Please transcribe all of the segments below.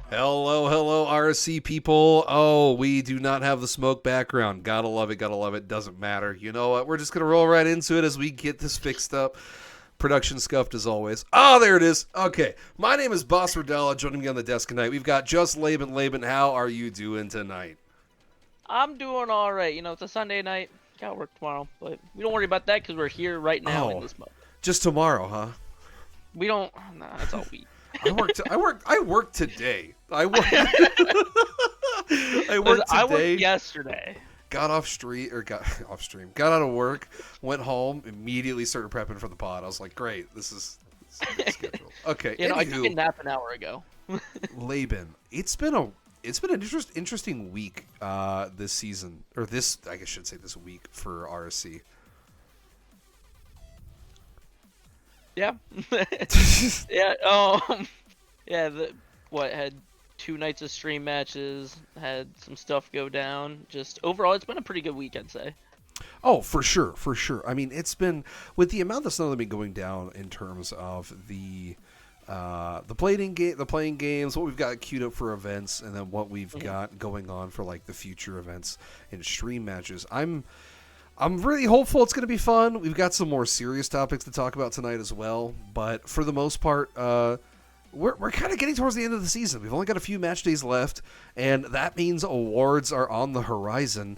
Hello, RSC people. Oh, we do not have the smoke background. Gotta love it. Doesn't matter. You know what? We're just gonna roll right into it as we get this fixed up. Production scuffed as always. Oh, there it is. Okay. My name is Boss Rodella. Joining me on the desk tonight, we've got just Laban. Laban, how are you doing tonight? I'm doing all right. It's a Sunday night. Got work tomorrow, but we don't worry about that because we're here right now in Oh, this moment. just tomorrow, huh? We don't. Nah, that's all we. I worked today. I work. I Listen, worked I worked today. yesterday. Got off street or got off stream. Got out of work, went home, immediately started prepping for the pod. I was like, great, this is scheduled. Okay, I took a anywho, nap an hour ago. Laban, it's been an interesting week this season, or this I guess I should say this week for RSC. Yeah. Yeah. Yeah. Had 2 nights of stream matches. Had some stuff go down. Just overall, it's been a pretty good week, I'd say. Oh, for sure. I mean, it's been with the amount of snow that's been going down in terms of the playing games, what we've got queued up for events, and then what we've got going on for like the future events and stream matches. I'm really hopeful it's going to be fun. We've got some more serious topics to talk about tonight as well, but for the most part, we're kind of getting towards the end of the season. We've only got a few match days left, and that means awards are on the horizon.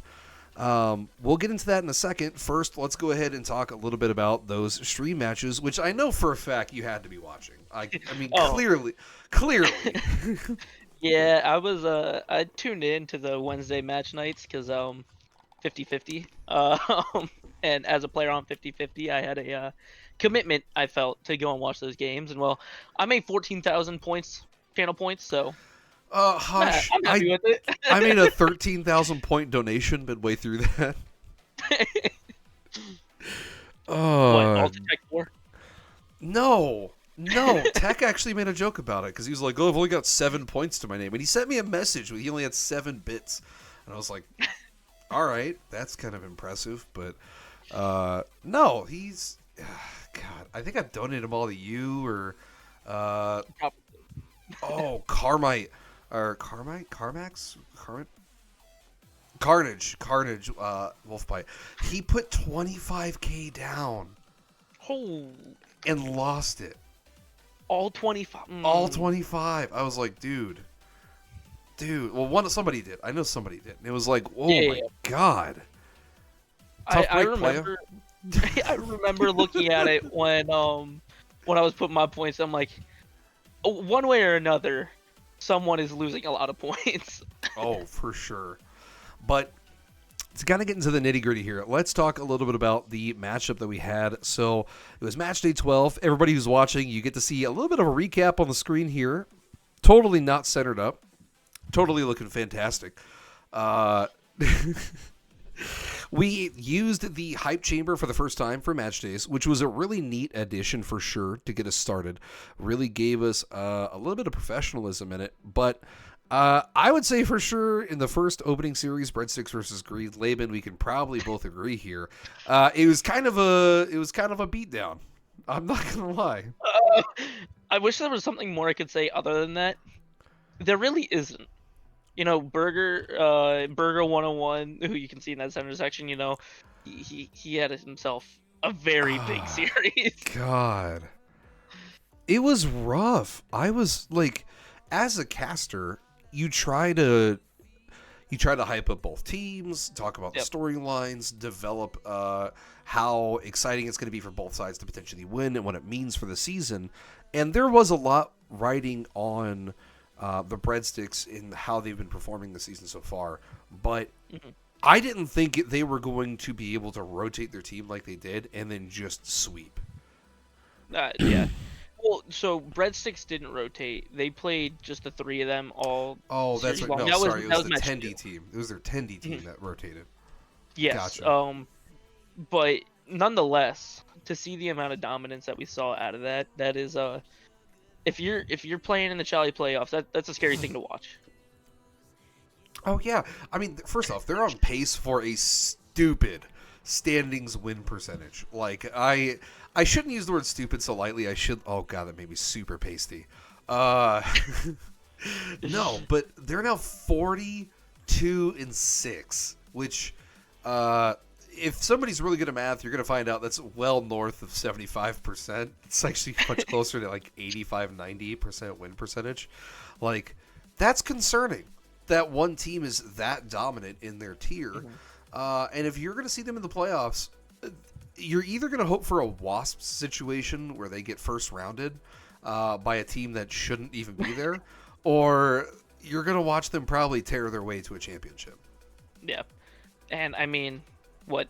We'll get into that in a second. First, let's go ahead and talk a little bit about those stream matches, which I know for a fact you had to be watching. I mean, Oh. clearly. Yeah, I tuned in to the Wednesday match nights because 50-50. And as a player on 50-50, I had a commitment I felt to go and watch those games. And well, I made 14,000 points, channel points, so Hush. I'm happy with it. I made a 13,000 point donation midway through that. What, Uh, all to Tech 4? no. Tech actually made a joke about it because he was like, "Oh, I've only got 7 points to my name," and he sent me a message where he only had 7 bits, and I was like, "All right, that's kind of impressive." But no, he's God. I think I've donated them all to you or Probably. Carmite or Carmax, Carnage, Wolfbite. He put 25K down Oh, and lost it. all 25. All 25. I was like, dude. Well, somebody did. I know somebody did. And it was like, oh Yeah, my yeah. God. Tough I break, player. remember. I remember looking at it when I was putting my points. I'm like, one way or another, someone is losing a lot of points. Oh, for sure. But to kind of get into the nitty gritty here, let's talk a little bit about the matchup that we had. So it was match day 12. Everybody who's watching, you get to see a little bit of a recap on the screen here. Totally not centered up. Totally looking fantastic. We used the hype chamber for the first time for match days, which was a really neat addition for sure to get us started. Really gave us a little bit of professionalism in it. But I would say for sure in the first opening series, Breadsticks versus Greed, Laban, we can probably both agree here. It was kind of a beatdown. I'm not gonna lie. I wish there was something more I could say other than that. There really isn't. Burger 101, who you can see in that center section, he had himself a very big series. God. It was rough. I was like, as a caster, you try to hype up both teams, talk about the storylines, develop how exciting it's going to be for both sides to potentially win and what it means for the season. And there was a lot riding on the Breadsticks in how they've been performing this season so far. But I didn't think they were going to be able to rotate their team like they did and then just sweep. Yeah. Well, so Breadsticks didn't rotate. They played just the three of them all. Oh, that's series right. long. No, That sorry. It was the match Tendy 2. team. It was their Tendy team that rotated. Yes. Gotcha. But nonetheless, to see the amount of dominance that we saw out of that is if you're playing in the Chally playoffs, that's a scary thing to watch. Oh, yeah. I mean, first off, they're on pace for a stupid standings win percentage. Like, I shouldn't use the word stupid so lightly. I should... Oh, God, that made me super pasty. No, but they're now 42-6, which, if somebody's really good at math, you're going to find out that's well north of 75%. It's actually much closer to like 85-90% win percentage. Like, that's concerning that one team is that dominant in their tier. And if you're going to see them in the playoffs, you're either going to hope for a Wasps situation where they get first rounded by a team that shouldn't even be there, or you're going to watch them probably tear their way to a championship. Yeah. And I mean,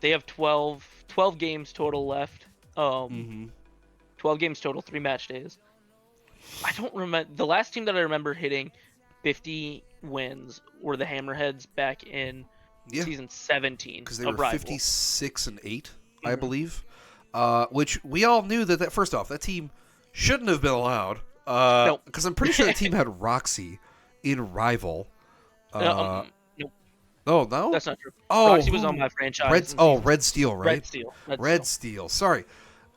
they have 12 games total left. 12 games total, 3 match days. I don't remember. The last team that I remember hitting 50 wins were the Hammerheads back in season 17. Because they were 56-8, I believe. Which we all knew that first off, that team shouldn't have been allowed. Because I'm pretty sure the team had Roxy in Rival. Nope. Oh, no? That's not true. Oh, Roxy was on my franchise. Red Steel, right? Red Steel. Sorry.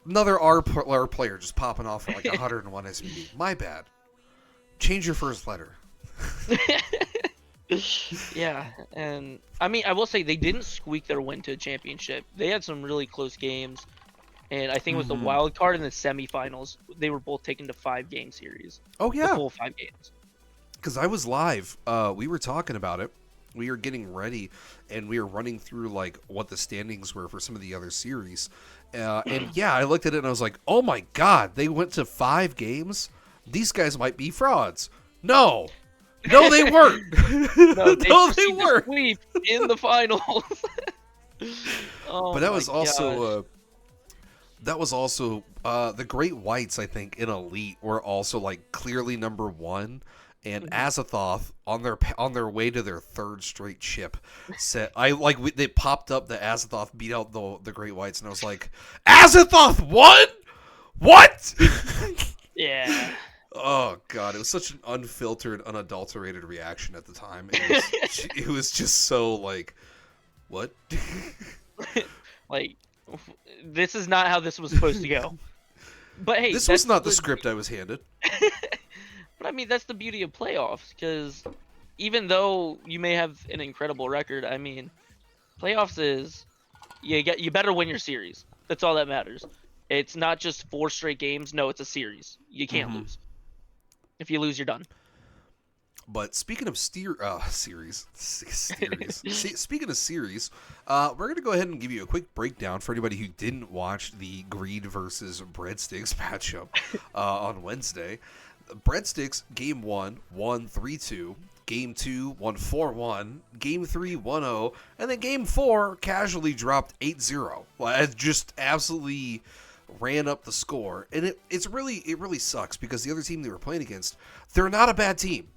Another R player just popping off at like 101 SPD. My bad. Change your first letter. Yeah, and I mean, I will say they didn't squeak their win to a championship. They had some really close games, and I think it was the wild card in the semifinals. They were both taken to 5-game series. Oh, yeah. The full 5 games. Because I was live. We were talking about it. We were getting ready, and we were running through like what the standings were for some of the other series. And yeah, I looked at it and I was like, "Oh my god, they went to 5 games. These guys might be frauds." No, they weren't. No, they weren't. Sweep in the finals. But that was also the Great Whites. I think in Elite were also like clearly number 1. And Azathoth on their way to their 3rd straight chip said, they popped up that Azathoth beat out the Great Whites, and I was like, Azathoth won? What? Yeah. Oh god, it was such an unfiltered, unadulterated reaction at the time. It was just so like, what? Like, this is not how this was supposed to go. But hey, this was not the script I was handed. But I mean, that's the beauty of playoffs, because even though you may have an incredible record, I mean, playoffs is you better win your series. That's all that matters. It's not just 4 straight games. No, it's a series. You can't lose. If you lose, you're done. But speaking of series, speaking of series, we're going to go ahead and give you a quick breakdown for anybody who didn't watch the Greed versus Breadsticks matchup on Wednesday. Breadsticks, Game 1, won 3-2. Game 2, won 4-1. Game 3, 1-0. And then Game 4, casually dropped 8-0. It just absolutely ran up the score. And it really sucks because the other team they were playing against, they're not a bad team.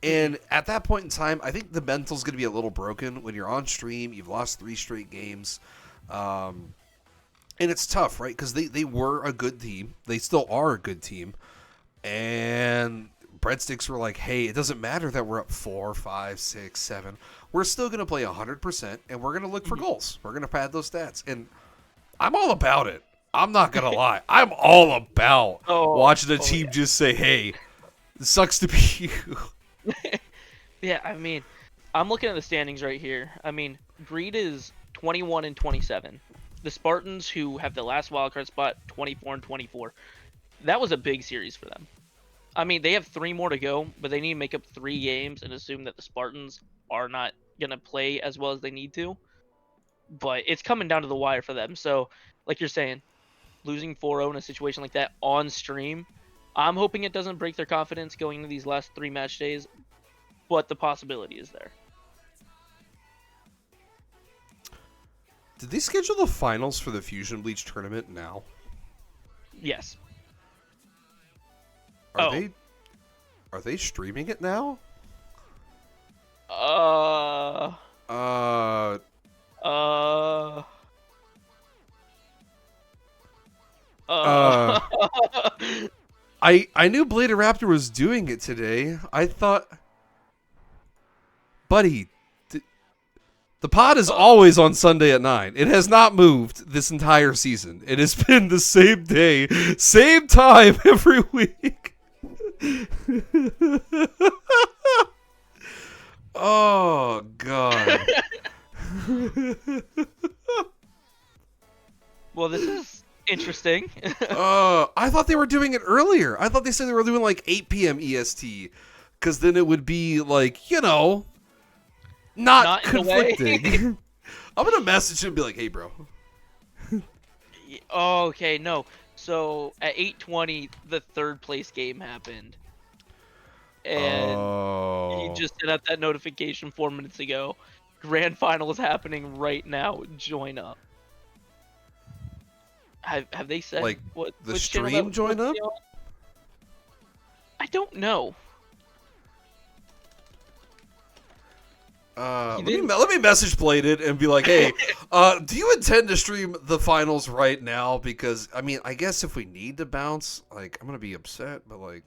And at that point in time, I think the mental's going to be a little broken when you're on stream. You've lost 3 straight games. And it's tough, right? Because they were a good team. They still are a good team. And Breadsticks were like, hey, it doesn't matter that we're up 4, 5, 6, 7. We're still going to play 100%, and we're going to look for goals. We're going to pad those stats. And I'm all about it. I'm not going to lie. I'm all about watching a team just say, hey, it sucks to be you. Yeah, I mean, I'm looking at the standings right here. I mean, Greed is 21-27. The Spartans, who have the last wildcard spot, 24-24. That was a big series for them. I mean, they have 3 more to go, but they need to make up 3 games and assume that the Spartans are not going to play as well as they need to. But it's coming down to the wire for them. So, like you're saying, losing 4-0 in a situation like that on stream, I'm hoping it doesn't break their confidence going into these last 3 match days, but the possibility is there. Did they schedule the finals for the Fusion Bleach tournament now? Yes. Are they streaming it now? I knew Blader Raptor was doing it today. I thought, buddy, the pod is always on Sunday at 9. It has not moved this entire season. It has been the same day, same time every week. Oh God. Well, this is interesting. I thought they were doing it earlier. I thought they said they were doing like 8 p.m. EST, because then it would be like, not Not in the way. conflicting. I'm gonna message him and be like, "Hey, bro." Oh, okay, no. So at 8:20, the third place game happened, and he Oh. just sent out that notification 4 minutes ago. Grand final is happening right now. Join up. Have they said Like what the which channel stream that join was up? on? I don't know. Let me message Bladed and be like, "Hey, do you intend to stream the finals right now? Because I mean, I guess if we need to bounce, like, I'm gonna be upset, but like,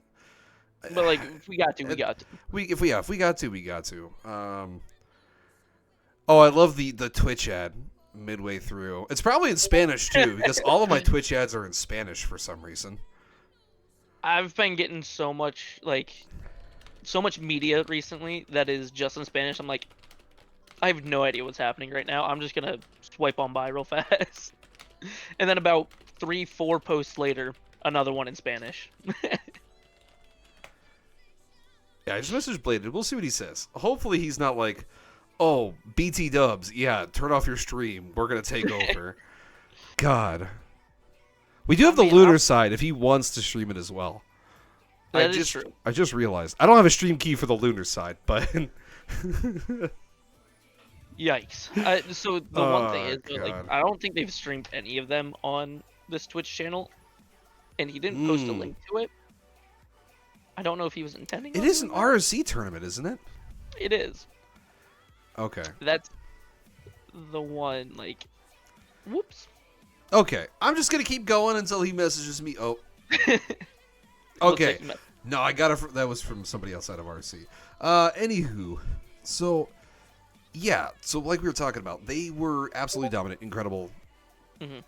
But like, if we got to, we got to. if we got to, we got to. Oh, I love the Twitch ad midway through. It's probably in Spanish too, because all of my Twitch ads are in Spanish for some reason. I've been getting so much media recently that is just in Spanish. I'm like, I have no idea what's happening right now. I'm just gonna swipe on by real fast. And then about 3-4 posts later, another one in Spanish. Yeah, I just messaged Bladed. We'll see what he says. Hopefully, he's not like, "Oh, BT Dubs, yeah, turn off your stream. We're gonna take over." God, we do have the lunar side if he wants to stream it as well. That is true. I just realized I don't have a stream key for the lunar side, but Yikes. So the one thing is, God. like, I don't think they've streamed any of them on this Twitch channel, and he didn't post a link to it. I don't know if he was intending. It is an ROC tournament, isn't it? It is. Okay. That's the one. Like, whoops. Okay, I'm just gonna keep going until he messages me. Oh. Okay. No, I got it. That was from somebody outside of RC. Anywho, so yeah, so like we were talking about, they were absolutely dominant, incredible. Mm-hmm.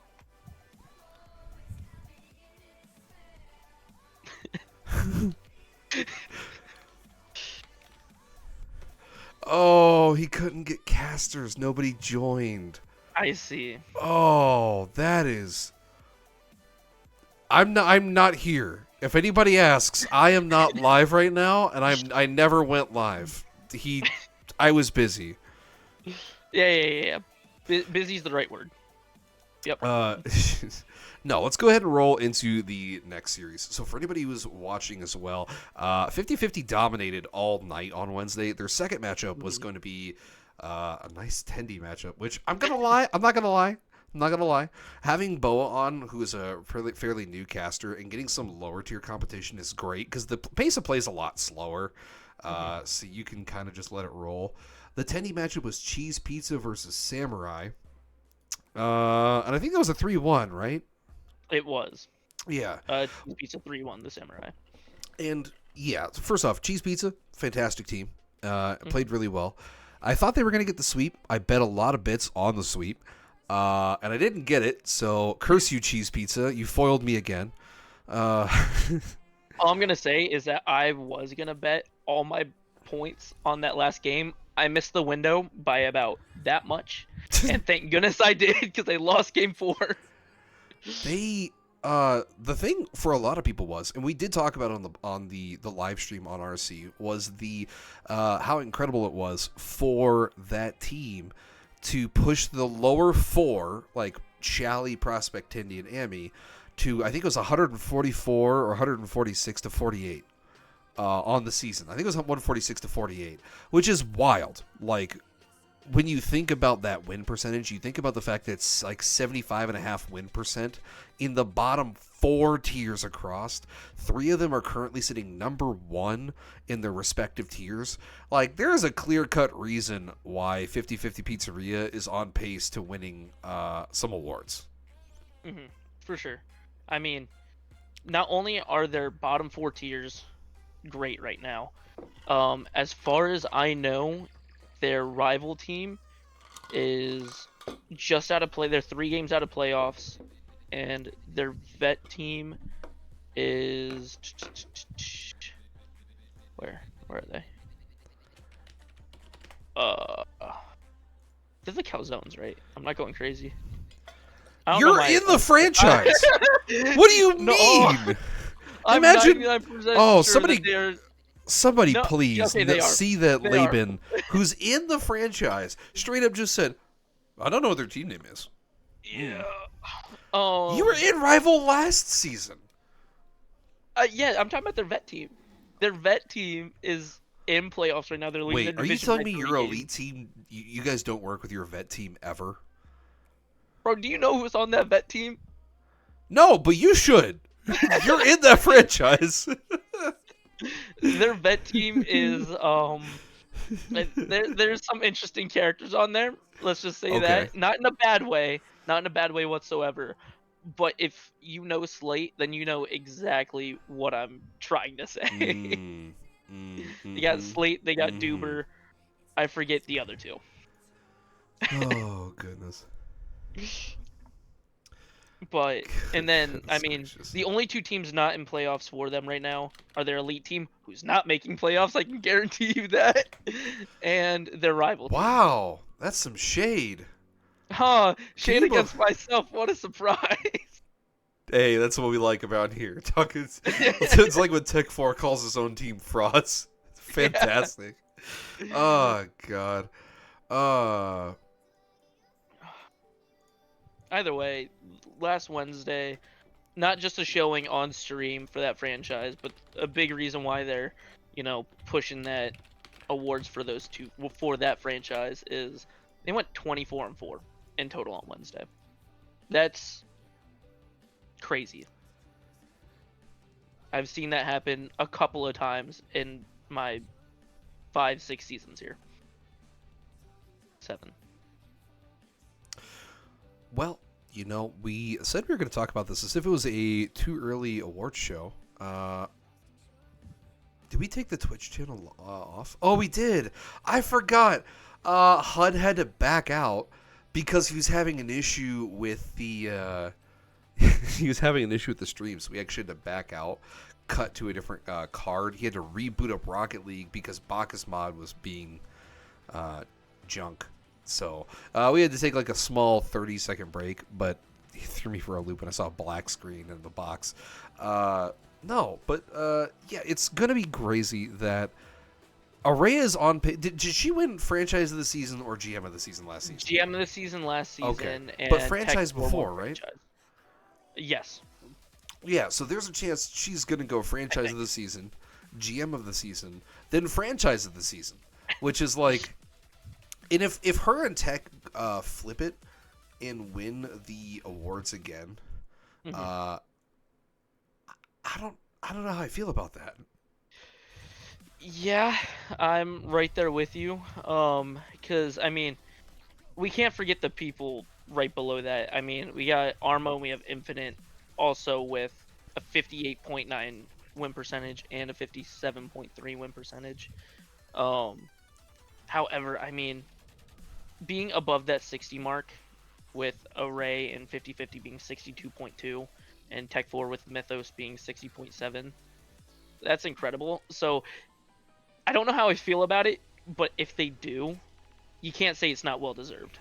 Oh, he couldn't get casters. Nobody joined. I see. Oh, that is. I'm not here. If anybody asks, I am not live right now, and I never went live. I was busy. Yeah. Busy's the right word. Yep. No, let's go ahead and roll into the next series. So for anybody who's watching as well, 50-50 dominated all night on Wednesday. Their second matchup was going to be a nice Tendy matchup, which I'm not gonna lie. Having Boa on, who is a fairly new caster, and getting some lower tier competition is great because the pace of play is a lot slower. So you can kind of just let it roll. The Tendy matchup was Cheese Pizza versus Samurai. And I think that was a 3-1, right? It was. Yeah. Pizza 3-1, the Samurai. And yeah, first off, Cheese Pizza, fantastic team. Played really well. I thought they were going to get the sweep. I bet a lot of bits on the sweep. And I didn't get it, so curse you, Cheese Pizza. You foiled me again. All I'm going to say is that I was going to bet all my points on that last game. I missed the window by about that much. And thank goodness I did, because they lost game 4. The thing for a lot of people was, and we did talk about it on the live stream on RC, was the how incredible it was for that team to push the lower 4, like Chally, Prospect, Tindy, and Amy, to I think it was 144 or 146 to 48 on the season. I think it was 146 to 48, which is wild. Like, when you think about that win percentage, you think about the fact that it's like 75.5 win percent in the bottom 4 tiers across. 3 of them are currently sitting number 1 in their respective tiers. Like, there is a clear-cut reason why 50-50 Pizzeria is on pace to winning some awards. Mm-hmm. For sure. I mean, not only are their bottom 4 tiers great right now, as far as I know, their rival team is just out of play. They're 3 games out of playoffs, and their vet team is Where are they? They're the Calzones, right? I'm not going crazy. I don't know You're my. in the franchise. What do you No, mean? I'm Imagine. 99% Oh, sure that they are. somebody No, please okay, they are. see that They are. Laban, who's in the franchise, straight up just said, I don't know what their team name is. Yeah. You were in Rival last season. Yeah, I'm talking about their vet team. Their vet team is in playoffs right now. They're leading Wait, the are you division telling by me 3 your games. elite team, you guys don't work with your vet team ever? Bro, do you know who's on that vet team? No, but you should. You're in that franchise. Their vet team is there's some interesting characters on there. Let's just say Okay. that. Not in a bad way. Not in a bad way whatsoever. But if you know Slate, then you know exactly what I'm trying to say. They got Mm-hmm. Slate, they got Duber. I forget the other two. Oh, goodness. But and then I Goodness mean gracious. the only two teams not in playoffs for them right now are their elite team, who's not making playoffs. I can guarantee you that, and their rival team. Wow, that's some shade. Huh? Can Shade you against myself. What a surprise! Hey, that's what we like about here. It's like when Tech 4 calls his own team frauds. Yeah. Fantastic. Oh, God. Uh, Either way, last Wednesday, not just a showing on stream for that franchise, but a big reason why they're, pushing that awards for those two for that franchise is they went 24-4 in total on Wednesday. That's crazy. I've seen that happen a couple of times in my 5-6 seasons here. 7. well, we said we were going to talk about this as if it was a too early awards show. Did we take the Twitch channel off? Oh, we did. I forgot. HUD had to back out because he was having an issue with the he was having an issue with the stream, so we actually had to back out, cut to a different card. He had to reboot up Rocket League because Bacchus mod was being junk. So we had to take like a small 30-second break, but he threw me for a loop and I saw a black screen in the box. No, but yeah, it's gonna be crazy that Araya is on. Did she win Franchise of the Season or GM of the Season last season? GM of the season last season. Okay, And but franchise Tech before, right? franchise. Yes. Yeah, so there's a chance she's gonna go Franchise of the Season, GM of the Season, then Franchise of the Season, which is like, and if her and Tech flip it and win the awards again, Mm-hmm. I don't know how I feel about that. Yeah, I'm right there with you. Because I mean, we can't forget the people right below that. I mean, we got Armo, and we have Infinite, also with a 58.9 win percentage and a 57.3 win percentage. However, I mean, being above that 60 mark with Array and 50/50 being 62.2 and Tech 4 with Mythos being 60.7, that's incredible. So I don't know how I feel about it, but if they do, you can't say it's not well deserved.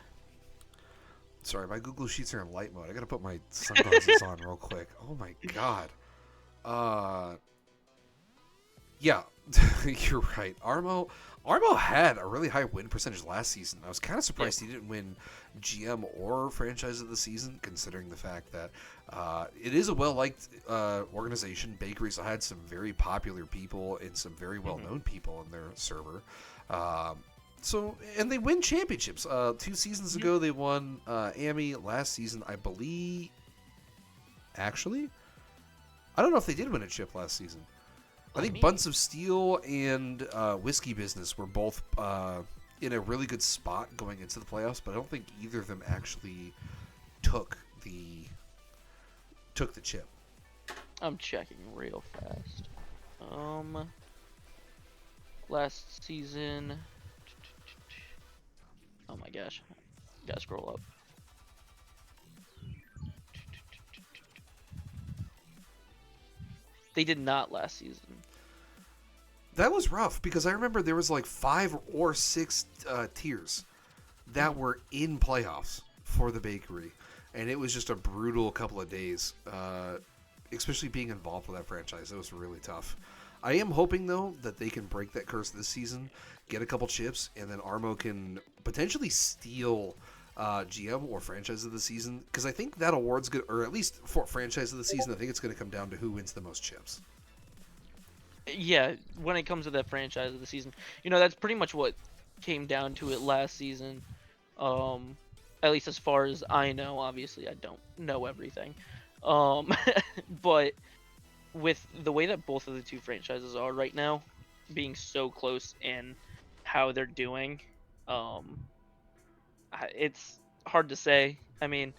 Sorry, my Google Sheets are in light mode. I gotta put my sunglasses on real quick. Oh my god. Yeah, you're right. Armo had a really high win percentage last season. I was kind of surprised he didn't win GM or Franchise of the Season, considering the fact that it is a well-liked organization. Bakeries had some very popular people and some very well-known people in their server. And they win championships. 2 seasons ago, they won AMI. Last season, I believe. Actually, I don't know if they did win a chip last season. I think Bunts of Steel and Whiskey Business were both in a really good spot going into the playoffs, but I don't think either of them actually took the chip. I'm checking real fast. Last season. Oh my gosh, gotta scroll up. They did not last season. That was rough because I remember there was like 5 or 6 tiers that were in playoffs for the bakery, and it was just a brutal couple of days. Especially being involved with that franchise, it was really tough. I am hoping though that they can break that curse this season, get a couple chips, and then Armo can potentially steal GM or franchise of the season, because I think that award's good, or at least for franchise of the season, I think it's going to come down to who wins the most chips. Yeah, when it comes to that franchise of the season, that's pretty much what came down to it last season. At least as far as I know. Obviously, I don't know everything. But with the way that both of the two franchises are right now, being so close in how they're doing, it's hard to say. I mean,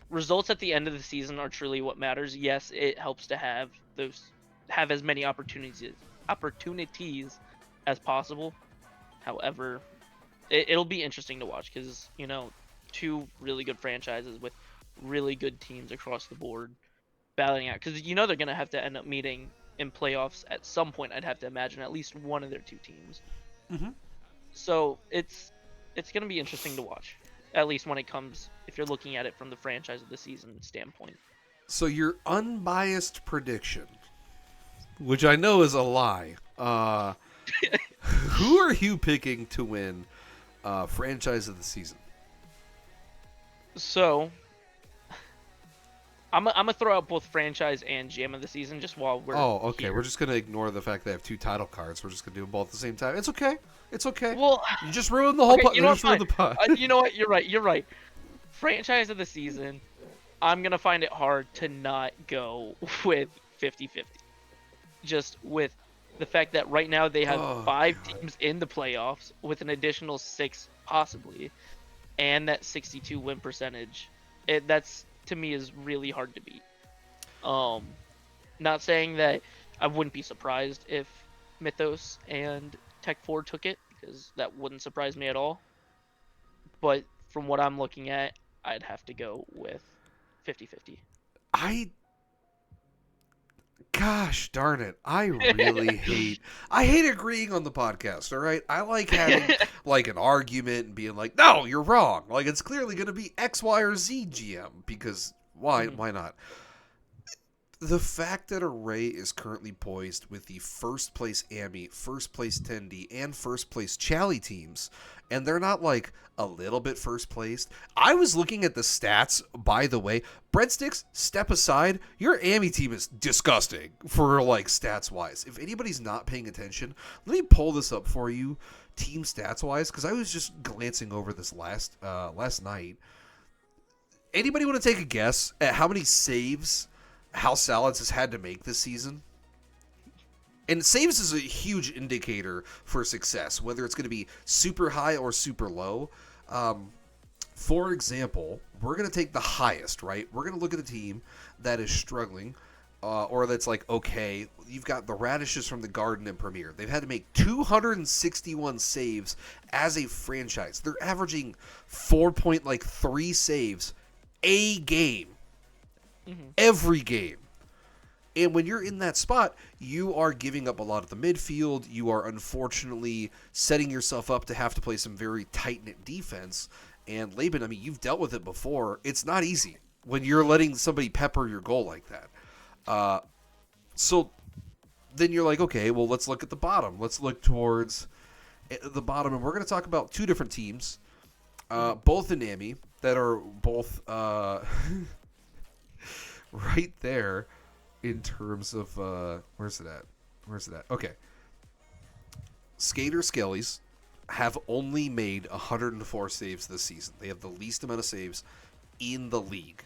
results at the end of the season are truly what matters. Yes, it helps to have as many opportunities as possible. However, it'll be interesting to watch because two really good franchises with really good teams across the board battling out, because they're gonna have to end up meeting in playoffs at some point. I'd have to imagine at least one of their two teams. Mm-hmm. So it's gonna be interesting to watch, at least when it comes, if you're looking at it from the franchise of the season standpoint. So your unbiased prediction, which I know is a lie, who are you picking to win franchise of the season? So I'm gonna throw out both franchise and GM of the season just while we're okay. here. We're just gonna ignore the fact they have 2 title cards. We're just gonna do them both at the same time. It's okay. It's okay. Well, you just ruined the whole pot. you know You just ruined the pot. You know what? You're right. Franchise of the season, I'm gonna find it hard to not go with 50-50. Just with the fact that right now they have 5 teams in the playoffs with an additional 6 possibly, and that 62 win percentage. That's, to me, is really hard to beat. Not saying that I wouldn't be surprised if Mythos and Tech 4 took it, because that wouldn't surprise me at all. But from what I'm looking at, I'd have to go with 50-50. Gosh darn it. I really hate agreeing on the podcast, all right? I like having like an argument and being like, no, you're wrong. Like, it's clearly going to be X, Y, or Z GM, because why not? The fact that Array is currently poised with the first place AMI, first place Tendi, and first place Chally teams, and they're not like a little bit first placed. I was looking at the stats, by the way. Breadsticks, step aside. Your AMI team is disgusting for like stats wise. If anybody's not paying attention, let me pull this up for you, team stats wise, because I was just glancing over this last night. Anybody want to take a guess at how many saves House Salads has had to make this season? And saves is a huge indicator for success, whether it's going to be super high or super low. For example, we're going to take the highest, right? We're going to look at a team that is struggling, or that's like, okay, you've got the Radishes from the Garden and Premier. They've had to make 261 saves as a franchise. They're averaging 4.3 saves a game. Every game. And when you're in that spot, you are giving up a lot of the midfield. You are unfortunately setting yourself up to have to play some very tight-knit defense. And Laban, I mean, you've dealt with it before. It's not easy when you're letting somebody pepper your goal like that. So then you're like, okay, well, let's look at the bottom. Let's look towards the bottom. And we're going to talk about 2 different teams, both in AMI, that are both right there in terms of where's it at? Okay. Skater Skellies have only made 104 saves this season. They have the least amount of saves in the league.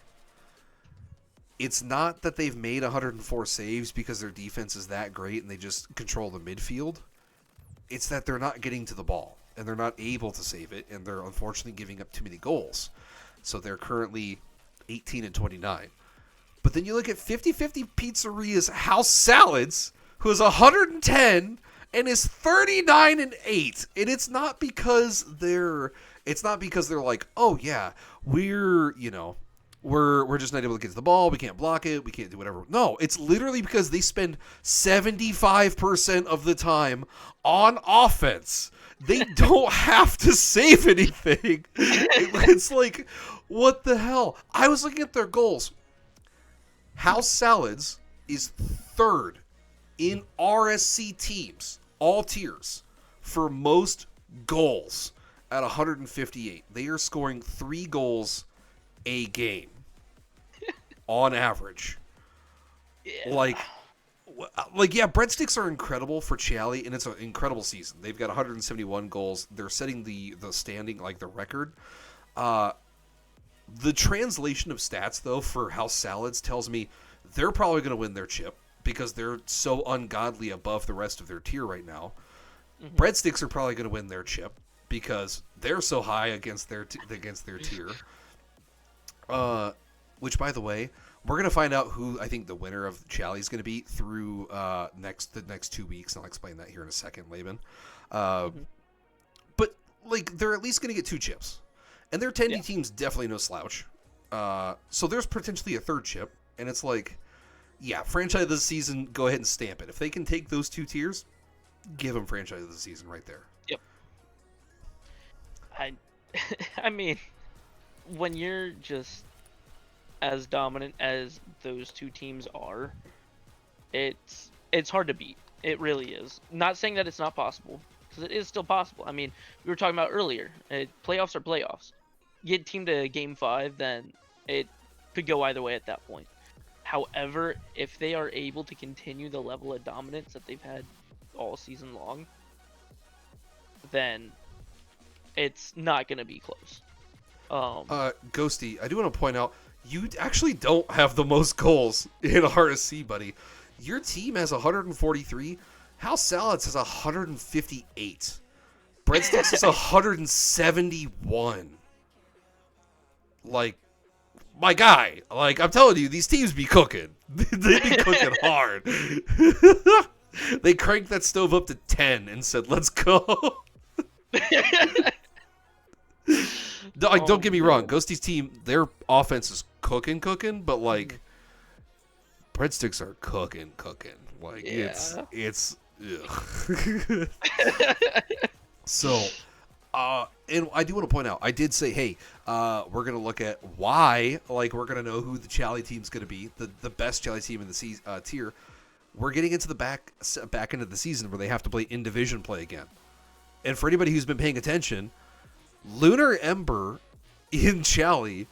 It's not that they've made 104 saves because their defense is that great and they just control the midfield. It's that they're not getting to the ball and they're not able to save it, and they're unfortunately giving up too many goals. So they're currently 18-29. But then you look at 50-50 Pizzeria's House Salads, who is 110 and is 39-8. And it's not because they're like, oh yeah, we're we're just not able to get to the ball. We can't block it. We can't do whatever. No, it's literally because they spend 75% of the time on offense. They don't have to save anything. It's like, what the hell? I was looking at their goals. House Salads is third in RSC teams, all tiers, for most goals at 158. They are scoring 3 goals a game on average. Yeah. Like, yeah, breadsticks are incredible for Chally, and it's an incredible season. They've got 171 goals. They're setting the standing, like the record. The translation of stats, though, for House Salads tells me they're probably going to win their chip because they're so ungodly above the rest of their tier right now. Mm-hmm. Breadsticks are probably going to win their chip because they're so high against their tier. Which, by the way, we're going to find out who I think the winner of Chally is going to be through the next 2 weeks. And I'll explain that here in a second, Laban. But, like, they're at least going to get 2 chips. And their 10D team's definitely no slouch. So there's potentially a third chip. And it's like, yeah, franchise of the season, go ahead and stamp it. If they can take those 2 tiers, give them franchise of the season right there. Yep. I mean, when you're just as dominant as those 2 teams are, it's hard to beat. It really is. Not saying that it's not possible, because it is still possible. I mean, we were talking about earlier, playoffs are playoffs. Get a team to Game 5, then it could go either way at that point. However, if they are able to continue the level of dominance that they've had all season long, then it's not going to be close. Ghosty, I do want to point out, you actually don't have the most goals in RSC, buddy. Your team has 143. House Salads has 158. Breadsticks has 171. Like, my guy. Like, I'm telling you, these teams be cooking. They be cooking hard. They cranked that stove up to 10 and said, let's go. Don't get me wrong. Ghosty's team, their offense is cooking, but like breadsticks are cooking. Like it's ugh. So, and I do want to point out, I did say, hey, we're gonna look at why, like we're gonna know who the Chally team's gonna be, the best Chally team in the tier. We're getting into the back end of the season where they have to play in division play again. And for anybody who's been paying attention, Lunar Ember in Chally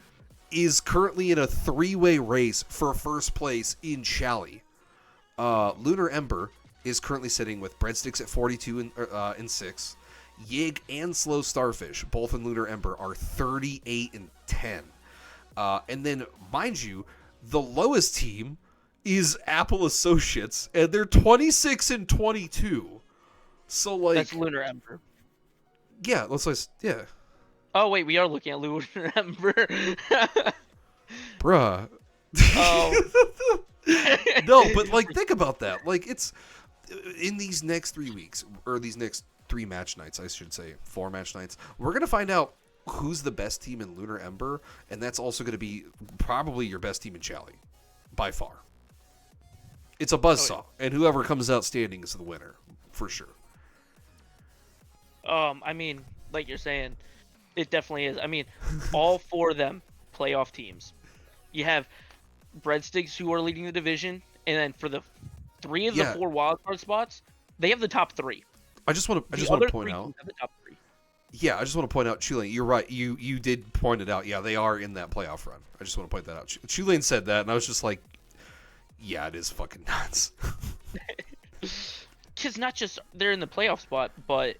is currently in a 3-way race for first place in Chally. Lunar Ember is currently sitting with Breadsticks at 42 and 6. Yig and Slow Starfish, both in Lunar Ember, are 38 and 10. And then, mind you, the lowest team is Apple Associates, and they're 26 and 22. So, like, that's Lunar Ember. Yeah, yeah. Oh wait, we are looking at Lunar Ember. Bruh. Oh. No, but like think about that. Like it's in these next 3 weeks, or these next 3 match nights, I should say, 4 match nights, we're gonna find out who's the best team in Lunar Ember, and that's also gonna be probably your best team in Chally, by far. It's a buzzsaw, and whoever comes out standing is the winner, for sure. I mean, like you're saying, it definitely is. I mean, all 4 of them playoff teams. You have Breadsticks, who are leading the division, and then for the 3 of the 4 wildcard spots, they have the top 3. I just want to point out. Have the top 3. Yeah, I just want to point out, Chulane, you're right. You did point it out. Yeah, they are in that playoff run. I just want to point that out. Chulane said that, and I was just like, yeah, it is fucking nuts. Because not just they're in the playoff spot, but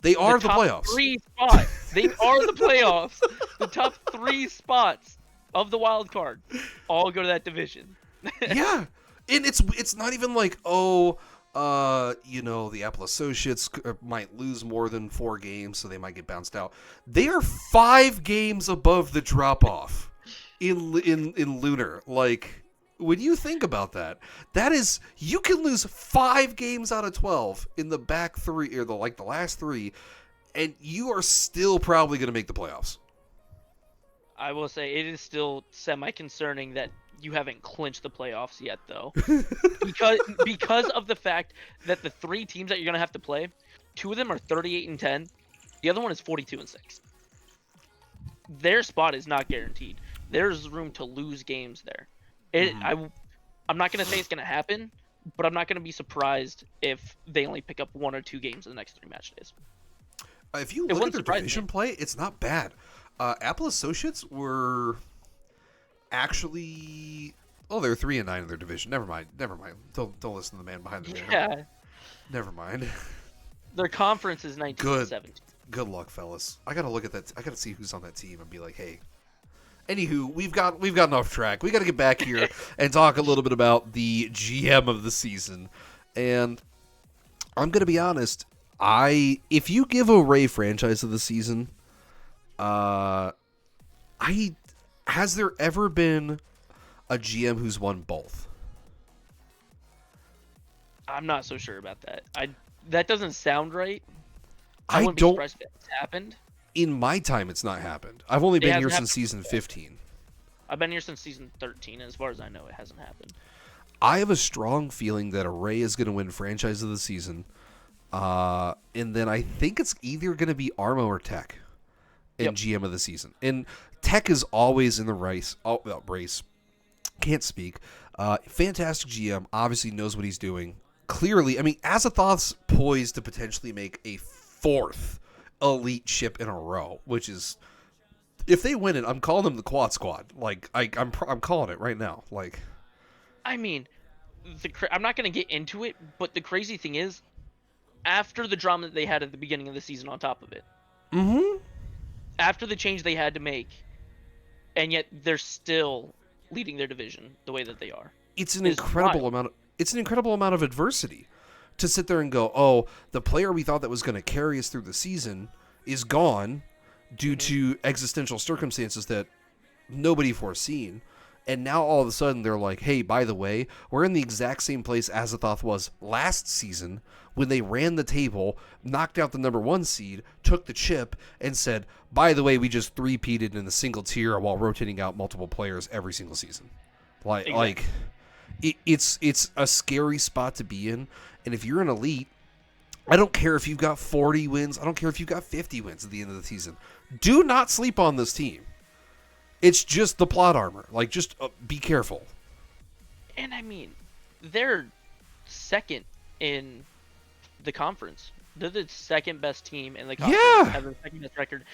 they are the playoffs. 3 spots. They are the playoffs. The top 3 spots of the wild card all go to that division. Yeah, and it's not even like, oh, the Apple Associates might lose more than 4 games, so they might get bounced out. They are 5 games above the drop off in Lunar. Like, when you think about that, that is, you can lose 5 games out of 12 in the back 3 or the last 3, and you are still probably going to make the playoffs. I will say it is still semi-concerning that you haven't clinched the playoffs yet, though, because of the fact that the 3 teams that you're gonna have to play, 2 of them are 38-10, the other one is 42-6. Their spot is not guaranteed. There's room to lose games there. I'm not gonna say it's gonna happen, but I'm not gonna be surprised if they only pick up 1 or 2 games in the next 3 match days. If you It look at wouldn't their surprise division me. play, it's not bad. Apple Associates were actually they're 3-9 in their division. Never mind. Don't listen to the man behind the banner. Yeah, Never mind. their conference is Good 19-17. good luck, fellas. I gotta look at that. I gotta see who's on that team and be like, hey. Anywho, we've gotten off track. We got to get back here and talk a little bit about the GM of the season. And I'm gonna be honest. If you give a Ray franchise of the season, has there ever been a GM who's won both? I'm not so sure about that. That doesn't sound right. I I wouldn't be don't. surprised if it's happened. In my time, it's not happened. I've only been here hasn't since happened season before. 15. I've been here since season 13, and as far as I know, it hasn't happened. I have a strong feeling that Ray is going to win franchise of the season, and then I think it's either going to be Armo or Tech in Yep. GM of the season. And Tech is always in the race. Race. Can't speak. Fantastic GM. Obviously knows what he's doing. Clearly, I mean, Azathoth's poised to potentially make a 4th elite ship in a row, which is, if they win it, I'm calling them the Quad Squad. Like, I'm calling it right now. Like, I mean, I'm not going to get into it, but the crazy thing is, after the drama that they had at the beginning of the season on top of it, after the change they had to make, and yet they're still leading their division the way that they are. It's an It's incredible wild. amount. It's an incredible amount of adversity to sit there and go, oh, the player we thought that was going to carry us through the season is gone due to existential circumstances that nobody foreseen. And now all of a sudden they're like, hey, by the way, we're in the exact same place Azathoth was last season when they ran the table, knocked out the number 1 seed, took the chip, and said, by the way, we just three-peated in a single tier while rotating out multiple players every single season. Exactly. It's a scary spot to be in. And if you're an elite, I don't care if you've got 40 wins. I don't care if you've got 50 wins at the end of the season. Do not sleep on this team. It's just the plot armor. Like, just be careful. And I mean, they're second in the conference. They're the second best team in the conference. Yeah. Have the second best record.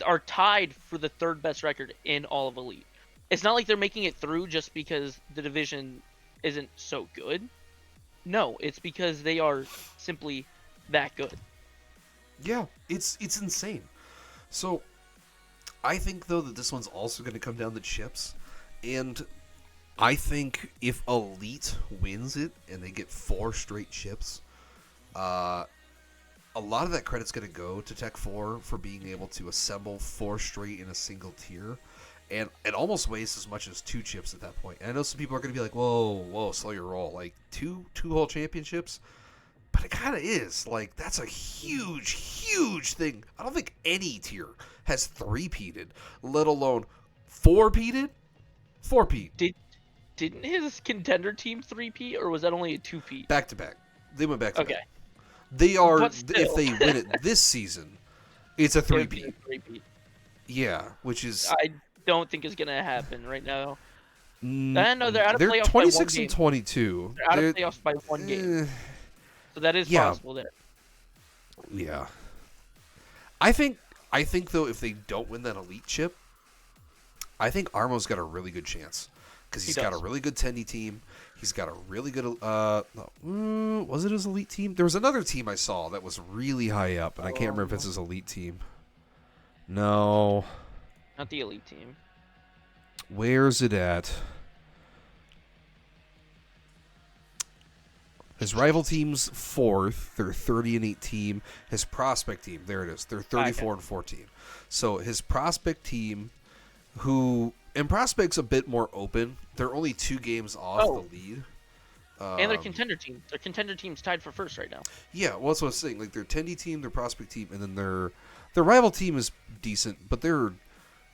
Are tied for the 3rd best record in all of Elite. It's not like they're making it through just because the division isn't so good. No, it's because they are simply that good. Yeah, it's insane. So, I think, though, that this one's also going to come down to chips. And I think if Elite wins it and they get 4 straight chips, a lot of that credit's going to go to Tech 4 for being able to assemble 4 straight in a single tier. And it almost weighs as much as 2 chips at that point. And I know some people are going to be like, whoa, slow your roll. Like, two whole championships? But it kind of is. Like, that's a huge thing. I don't think any tier has 3-peated, let alone 4-peated? 4-peat. Didn't his contender team 3P, or was that only a 2P? Back to back. They went back to Okay. back. They are, But still. if they win it this season, it's a It would be 3-peat. a 3P. Yeah, which is... I don't think it's gonna happen right now. Mm, I know they're out of they're playoffs 26 by 1 and game. 22. They're out of playoffs by 1 game, so that is yeah. possible there. Yeah. I think though, if they don't win that elite chip, I think Armo's got a really good chance because he's got a does. really good Tendy team. He's got a really good. Was it his elite team? There was another team I saw that was really high up, and I can't remember if it's his elite team. No. Not the elite team. Where's it at? His rival team's 4th. They're 30 and 18. His prospect team, there it is. They're 34 and 14. So his prospect team, and prospect's a bit more open. They're only 2 games off the lead. And their contender team. Their contender team's tied for 1st right now. Yeah, well, that's what I was saying. Like, their Tendy team, their prospect team, and then their rival team is decent, but they're,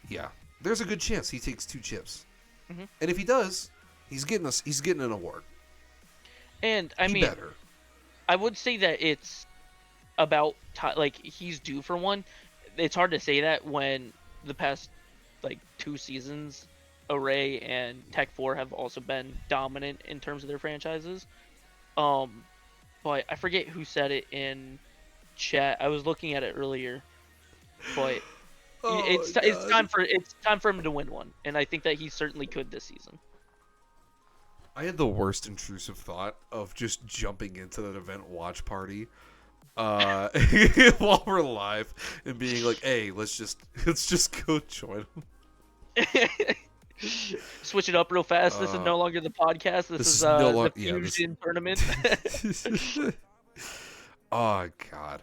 yeah. there's a good chance he takes 2 chips. Mm-hmm. And if he does, he's getting an award. And I mean, better. I would say that it's about like he's due for one. It's hard to say that when the past like 2 seasons, Array and Tech 4 have also been dominant in terms of their franchises. But I forget who said it in chat. I was looking at it earlier, but it's time for him to win one, and I think that he certainly could this season. I had the worst intrusive thought of just jumping into that event watch party while we're live and being like, "Hey, let's just go join them." Switch it up real fast. This is no longer the podcast. This is the Fusion tournament. Oh God!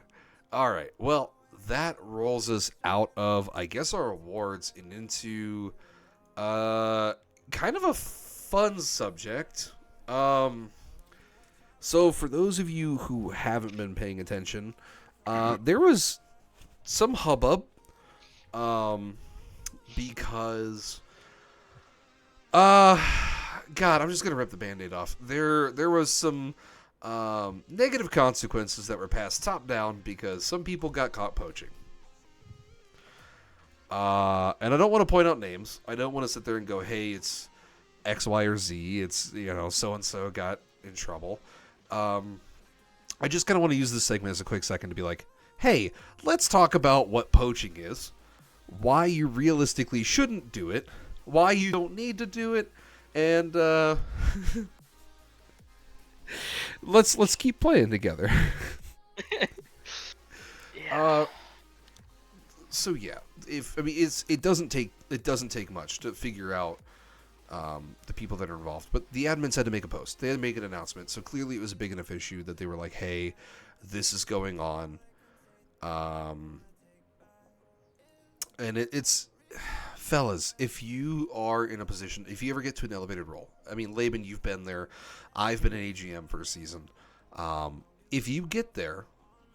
All right. Well, that rolls us out of, I guess, our awards and into kind of a fun subject. So for those of you who haven't been paying attention, there was some hubbub because God, I'm just gonna rip the Band-Aid off. There was some negative consequences that were passed top down because some people got caught poaching. And I don't want to point out names. I don't want to sit there and go, hey, it's X, Y, or Z. It's, so-and-so got in trouble. I just kind of want to use this segment as a quick second to be like, hey, let's talk about what poaching is, why you realistically shouldn't do it, why you don't need to do it, and let's keep playing together. Yeah. So yeah, it doesn't take much to figure out the people that are involved, but the admins had to make a post. They had to make an announcement. So clearly, it was a big enough issue that they were like, "Hey, this is going on," and it's. Fellas, if you are in a position, if you ever get to an elevated role, I mean, Laban, you've been there. I've been an AGM for a season. If you get there,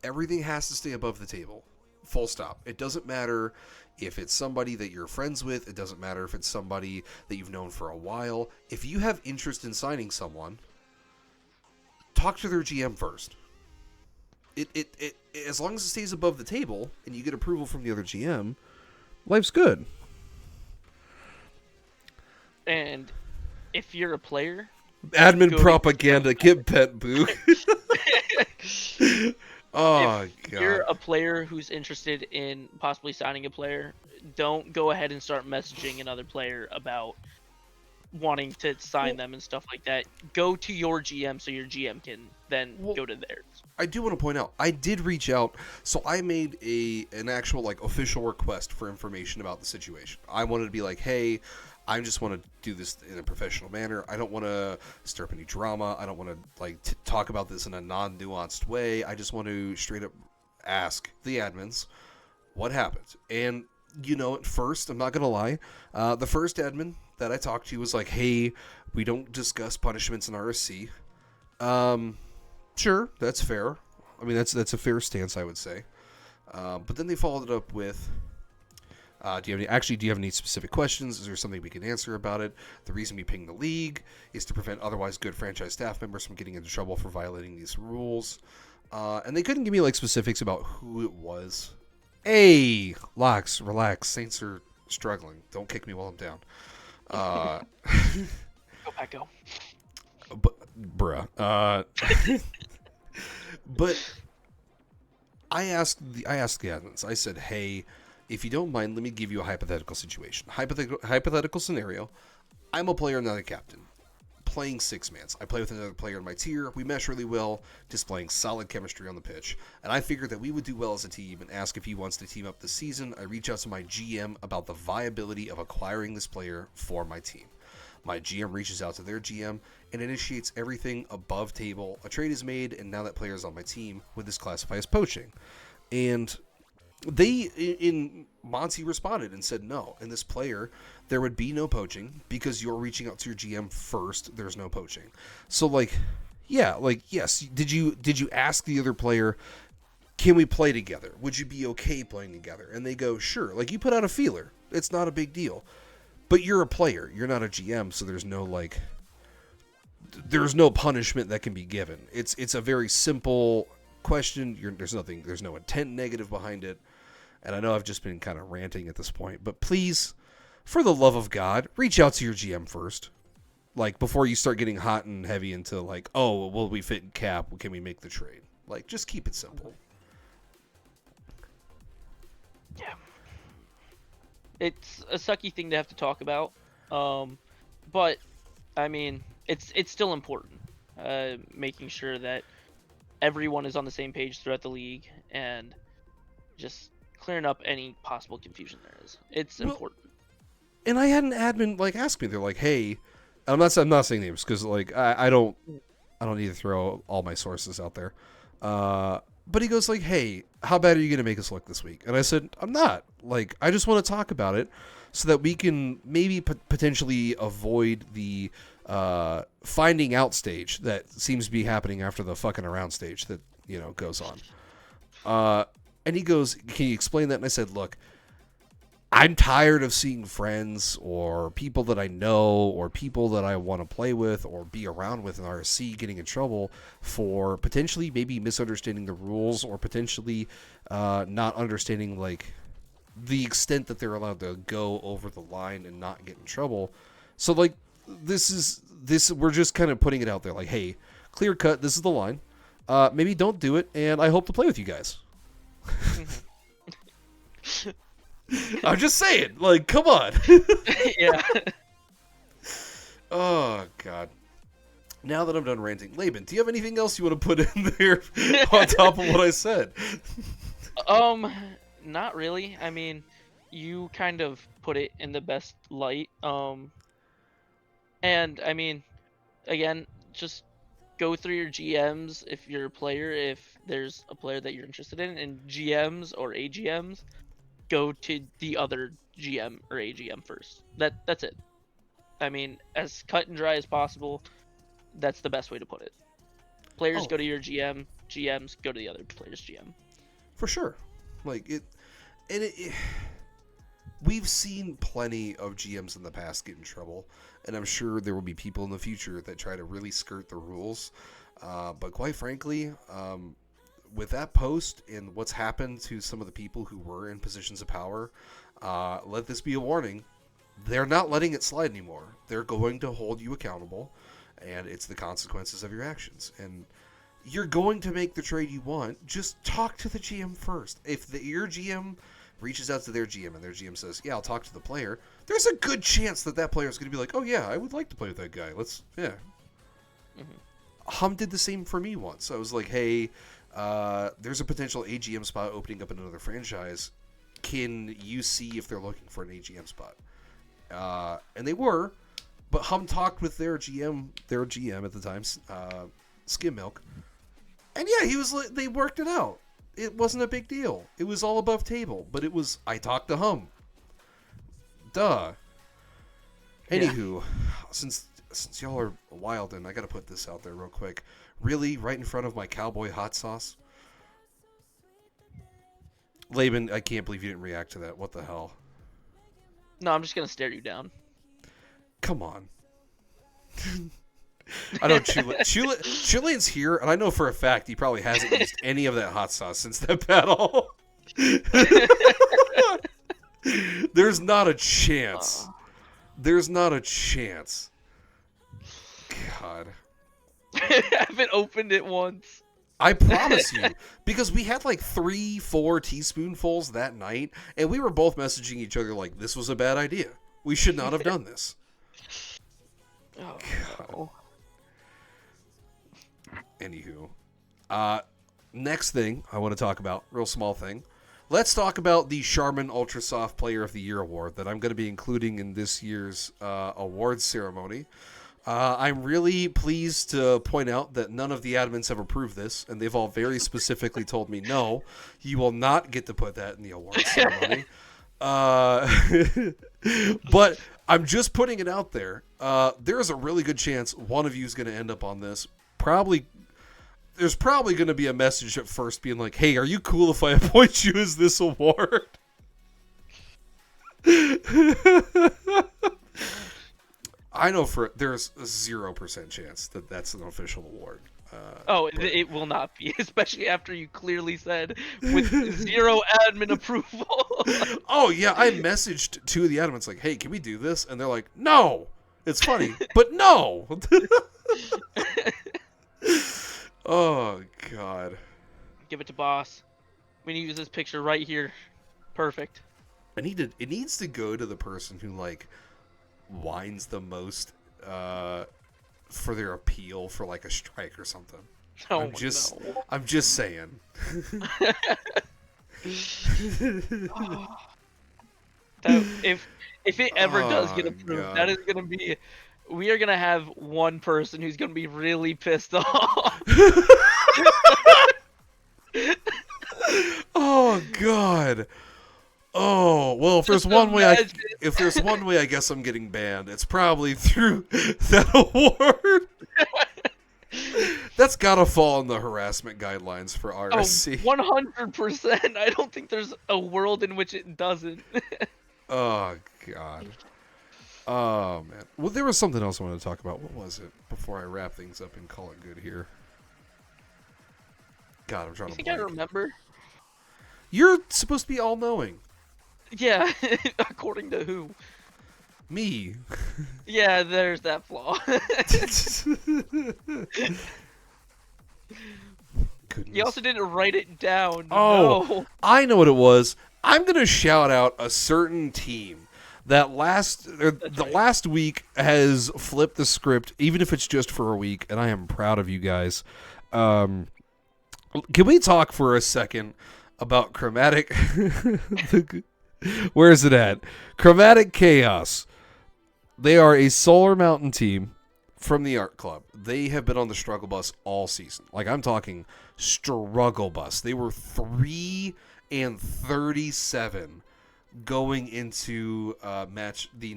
everything has to stay above the table. Full stop. It doesn't matter if it's somebody that you're friends with. It doesn't matter if it's somebody that you've known for a while. If you have interest in signing someone, talk to their GM first. It as long as it stays above the table and you get approval from the other GM, life's good. And if you're a player, admin propaganda, get pet boo. Oh, if God. you're a player who's interested in possibly signing a player, don't go ahead and start messaging another player about wanting to sign them and stuff like that. Go to your GM so your GM can then go to theirs. I do want to point out, I did reach out, so I made an actual official request for information about the situation. I wanted to be like, hey, I just want to do this in a professional manner. I don't want to stir up any drama. I don't want to talk about this in a non-nuanced way. I just want to straight up ask the admins what happened. And at first, I'm not gonna lie, the first admin that I talked to was like, hey, we don't discuss punishments in RSC. Sure, that's fair. I mean, that's a fair stance, I would say. But then they followed it up with, do you have any specific questions? Is there something we can answer about it? The reason we ping the league is to prevent otherwise good franchise staff members from getting into trouble for violating these rules. And they couldn't give me specifics about who it was. Hey, Lox, relax. Saints are struggling. Don't kick me while I'm down. Go back, go. But, bruh. But I asked the admins. I said, hey, if you don't mind, let me give you a hypothetical situation. Hypothetical scenario. I'm a player, not a captain. Playing 6-mans. I play with another player in my tier. We mesh really well, displaying solid chemistry on the pitch. And I figured that we would do well as a team and ask if he wants to team up this season. I reach out to my GM about the viability of acquiring this player for my team. My GM reaches out to their GM and initiates everything above table. A trade is made, and now that player is on my team. Would this classify as poaching? And Monty responded and said no. And this player, there would be no poaching because you're reaching out to your GM first. There's no poaching. So yes. Did you ask the other player, can we play together? Would you be okay playing together? And they go, sure. Like, you put out a feeler. It's not a big deal. But you're a player. You're not a GM, so there's no punishment that can be given. It's a very simple question. There's no intent negative behind it. And I know I've just been kind of ranting at this point, but please, for the love of God, reach out to your GM first. Like, before you start getting hot and heavy into, like, oh, will we fit in cap? Can we make the trade? Like, just keep it simple. Yeah. It's a sucky thing to have to talk about. But, I mean, it's still important. Making sure that everyone is on the same page throughout the league and just clearing up any possible confusion there is. It's important. And I had an admin like ask me, they're like, "Hey," I'm not saying names because like I don't need to throw all my sources out there. But he goes like, "Hey, how bad are you going to make us look this week?" And I said, "I'm not. Like, I just want to talk about it so that we can maybe potentially avoid the finding out stage that seems to be happening after the fucking around stage that, goes on." And he goes, "Can you explain that?" And I said, "Look, I'm tired of seeing friends or people that I know or people that I want to play with or be around with in RSC getting in trouble for potentially maybe misunderstanding the rules or potentially not understanding like the extent that they're allowed to go over the line and not get in trouble. So like this we're just kind of putting it out there like, hey, clear cut, this is the line. Maybe don't do it, and I hope to play with you guys." I'm just saying, like, come on. Yeah. Oh, God. Now that I'm done ranting, Laban, do you have anything else you want to put in there on top of what I said? Not really. I mean, you kind of put it in the best light. And I mean, again, just go through your GMs if you're a player, if there's a player that you're interested in, and GMs or AGMs, go to the other GM or AGM first. That's it. I mean, as cut and dry as possible, that's the best way to put it. Players go to your GM, GMs go to the other player's GM. For sure. Like, we've seen plenty of GMs in the past get in trouble, and I'm sure there will be people in the future that try to really skirt the rules. But quite frankly, with that post and what's happened to some of the people who were in positions of power, let this be a warning. They're not letting it slide anymore. They're going to hold you accountable, and it's the consequences of your actions. And you're going to make the trade you want. Just talk to the GM first. If your GM reaches out to their GM and their GM says, "Yeah, I'll talk to the player," there's a good chance that player is going to be like, "Oh yeah, I would like to play with that guy. Yeah." Mm-hmm. Hum did the same for me once. I was like, "Hey, there's a potential AGM spot opening up in another franchise. Can you see if they're looking for an AGM spot?" And they were, but Hum talked with their GM at the time, Skim Milk, and yeah, he was like, they worked it out. It wasn't a big deal. It was all above table, but it was, I talked to Hum. Duh. Anywho, since y'all are wild, and I gotta put this out there real quick. Really, right in front of my cowboy hot sauce? Laban, I can't believe you didn't react to that. What the hell? No, I'm just gonna stare you down. Come on. I know Chilean's here, and I know for a fact he probably hasn't used any of that hot sauce since that battle. There's not a chance. There's not a chance. God. I haven't opened it once. I promise you. Because we had like 3-4 teaspoonfuls that night, and we were both messaging each other like, this was a bad idea. We should not have done this. Oh, God. Anywho. Next thing I want to talk about, real small thing. Let's talk about the Charmin Ultra Soft Player of the Year award that I'm going to be including in this year's awards ceremony. I'm really pleased to point out that none of the admins have approved this, and they've all very specifically told me, no, you will not get to put that in the awards ceremony. But I'm just putting it out there. There is a really good chance one of you is going to end up on this. Probably, there's probably going to be a message at first being like, "Hey, are you cool if I appoint you as this award?" I know there's a 0% chance that that's an official award. It will not be, especially after you clearly said with zero admin approval. Oh yeah, I messaged two of the admins like, "Hey, can we do this?" And they're like, "No, it's funny, but no." Oh god. Give it to boss. We need to use this picture right here. Perfect. It needs to go to the person who like whines the most for their appeal for like a strike or something. Oh, I'm just saying. If it ever does get approved, God. that is gonna be. We are gonna have one person who's gonna be really pissed off. Oh god. Oh well, if there's one way, I guess I'm getting banned. It's probably through that award. That's gotta fall in the harassment guidelines for RSC. 100%. I don't think there's a world in which it doesn't. Oh god. Oh man. Well, there was something else I wanted to talk about. What was it? Before I wrap things up and call it good here. God, I'm trying You to. think blank. I remember? You're supposed to be all-knowing. Yeah, according to who? Me. Yeah, there's that flaw. Goodness. You also didn't write it down. Oh, No. I know what it was. I'm gonna shout out a certain team that last week has flipped the script, even if it's just for a week, and I am proud of you guys. Can we talk for a second about Chromatic? Where is it at? Chromatic Chaos. They are a Solar Mountain team from the Art Club. They have been on the struggle bus all season. Like, I'm talking struggle bus. They were 3-37 going into match day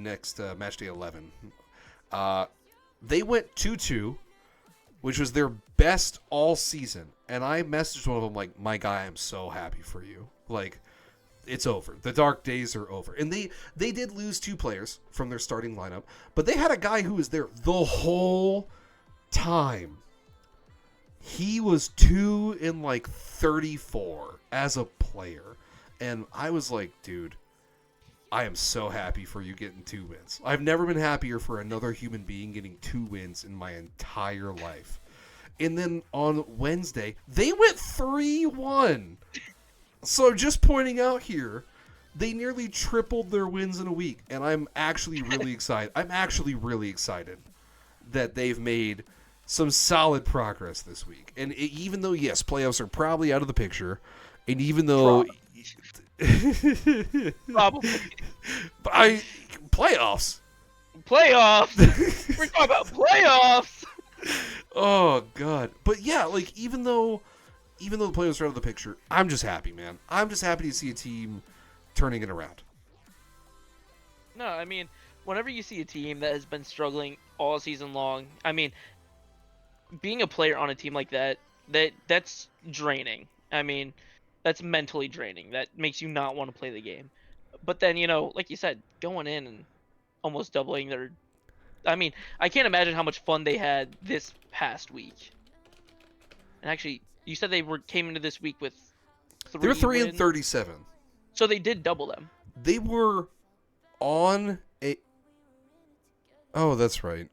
11. They went 2-2, which was their best all season. And I messaged one of them like, "My guy, I'm so happy for you. Like, it's over. The dark days are over." And they did lose 2 players from their starting lineup, but they had a guy who was there the whole time. He was 2-34 as a player. And I was like, dude, I am so happy for you getting 2 wins. I've never been happier for another human being getting 2 wins in my entire life. And then on Wednesday, they went 3-1. So just pointing out here, they nearly tripled their wins in a week, and I'm actually really excited. I'm actually really excited that they've made some solid progress this week. And even though, yes, playoffs are probably out of the picture, and even though Probably. Playoffs. We're talking about playoffs. Oh god. But yeah, like even though the players are out of the picture, I'm just happy, man. I'm just happy to see a team turning it around. No, I mean, whenever you see a team that has been struggling all season long, I mean, being a player on a team like that's draining. I mean, that's mentally draining. That makes you not want to play the game. But then, like you said, going in and almost doubling their... I mean, I can't imagine how much fun they had this past week. And actually, you said they came into this week with 3 They're 3-37. wins. So they did double them. They were on a... Oh, that's right.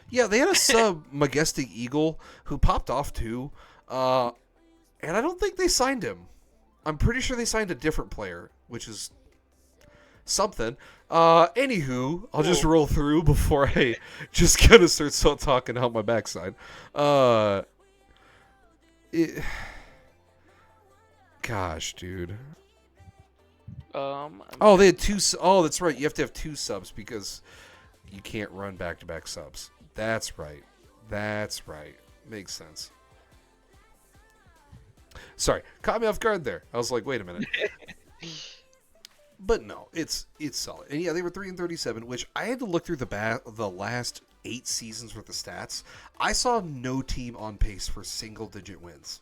Yeah, they had a sub, Majestic Eagle, who popped off too. And I don't think they signed him. I'm pretty sure they signed a different player, which is something. Anywho, I'll just roll through before I just kind of start talking out my backside. Gosh, dude. Oh, they had 2. Oh, that's right. You have to have 2 subs because you can't run back-to-back subs. That's right. That's right. Makes sense. Sorry, caught me off guard there. I was like, wait a minute. But no, it's solid. And yeah, they were 3-37, which I had to look through the last 8 seasons worth of stats, I saw no team on pace for single-digit wins.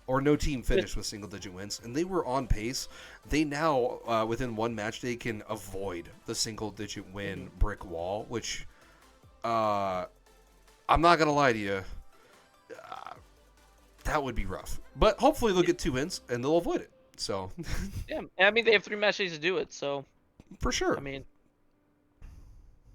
Or no team finished with single-digit wins. And they were on pace. They now, within one match day, can avoid the single-digit win brick wall, which, I'm not going to lie to you, that would be rough. But hopefully they'll get 2 wins, and they'll avoid it. So, Yeah, I mean, they have 3 match days to do it, so. for sure. I mean,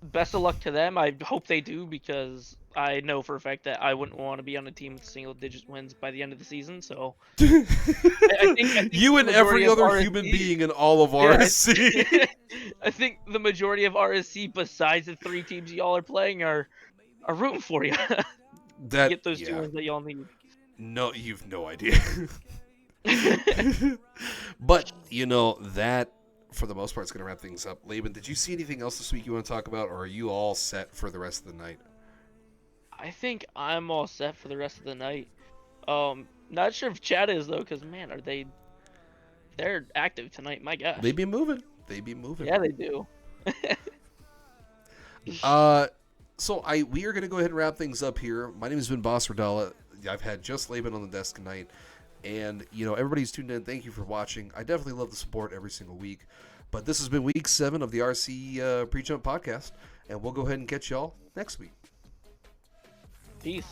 best of luck to them. I hope they do, because I know for a fact that I wouldn't want to be on a team with single-digit wins by the end of the season. So I think you and every other RSC, human being in all of RSC. I think the majority of RSC, besides the 3 teams y'all are playing, are rooting for you to get those 2 wins that y'all need. No, you've no idea. But that for the most part is going to wrap things up. Laban, did you see anything else this week you want to talk about, or are you all set for the rest of the night? I think I'm all set for the rest of the night. Not sure if Chad is though, because man, they're active tonight. My gosh. They be moving. Yeah, they do. So we are going to go ahead and wrap things up here. My name has been Boss Radala. I've had just Laban on the desk tonight. And, everybody's tuned in. Thank you for watching. I definitely love the support every single week. But this has been week 7 of the RC PreJump podcast. And we'll go ahead and catch y'all next week. Peace.